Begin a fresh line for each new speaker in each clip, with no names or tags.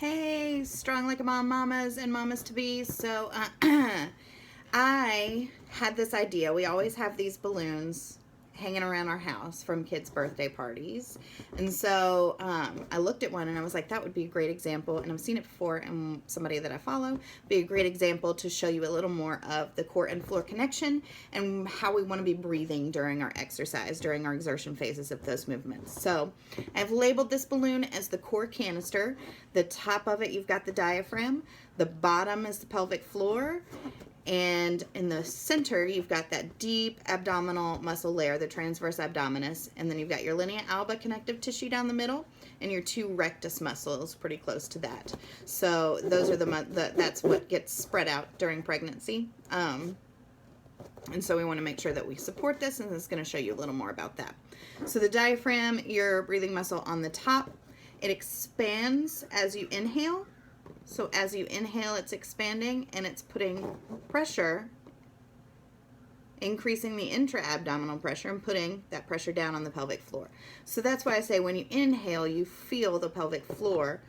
Hey, strong like a mom, mamas and mamas to be. So, I had this idea. We always have these balloons hanging around our house from kids' birthday parties. And so I looked at one and I was like, that would be a great example. And I've seen it before, and somebody that I follow, be a great example to show you a little more of the core and floor connection and how we want to be breathing during our exercise, during our exertion phases of those movements. So I've labeled this balloon as the core canister. The top of it, you've got the diaphragm. The bottom is the pelvic floor. And in the center, you've got that deep abdominal muscle layer, the transverse abdominis, and then you've got your linea alba connective tissue down the middle, and your two rectus muscles pretty close to that. So those are that's what gets spread out during pregnancy. And so we want to make sure that we support this, and this is going to show you a little more about that. So the diaphragm, your breathing muscle on the top, it expands as you inhale. So as you inhale, it's expanding and it's putting pressure, increasing the intra-abdominal pressure and putting that pressure down on the pelvic floor. So that's why I say when you inhale, you feel the pelvic floor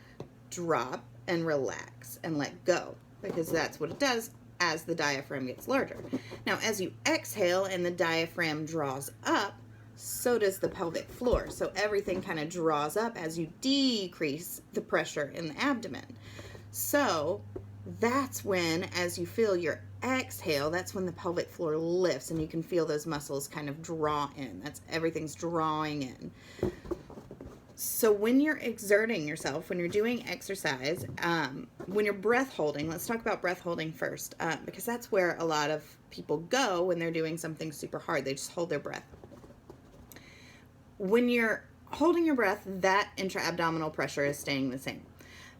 drop and relax and let go, because that's what it does as the diaphragm gets larger. Now, as you exhale and the diaphragm draws up, so does the pelvic floor. So everything kind of draws up as you decrease the pressure in the abdomen. So that's when, as you feel your exhale, that's when the pelvic floor lifts and you can feel those muscles kind of draw in. That's everything's drawing in. So when you're exerting yourself, when you're doing exercise, when you're breath holding, let's talk about breath holding first, because that's where a lot of people go when they're doing something super hard. They just hold their breath. When you're holding your breath, that intra-abdominal pressure is staying the same.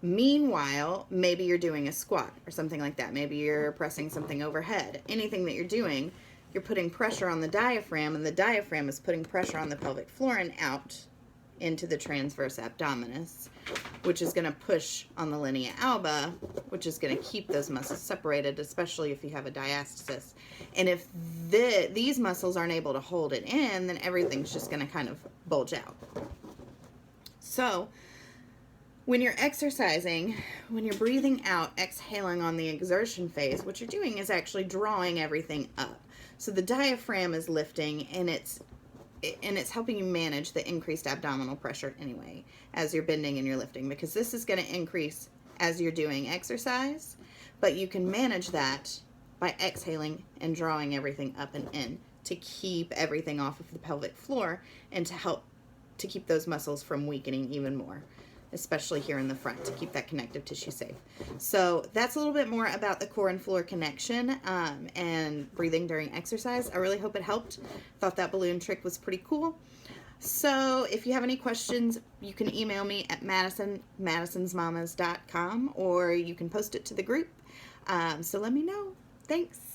Meanwhile, maybe you're doing a squat or something like that. Maybe you're pressing something overhead. Anything that you're doing, you're putting pressure on the diaphragm, and the diaphragm is putting pressure on the pelvic floor and out into the transverse abdominis, which is going to push on the linea alba, which is going to keep those muscles separated, especially if you have a diastasis. And if these muscles aren't able to hold it in, then everything's just going to kind of bulge out. So when you're exercising, when you're breathing out, exhaling on the exertion phase, what you're doing is actually drawing everything up. So the diaphragm is lifting, and it's helping you manage the increased abdominal pressure anyway as you're bending and you're lifting, because this is going to increase as you're doing exercise, but you can manage that by exhaling and drawing everything up and in to keep everything off of the pelvic floor and to help to keep those muscles from weakening even more, especially here in the front, to keep that connective tissue safe. So that's a little bit more about the core and floor connection and breathing during exercise. I really hope it helped. Thought that balloon trick was pretty cool. So if you have any questions, you can email me at madisonsmamas.com, or you can post it to the group. So let me know. Thanks.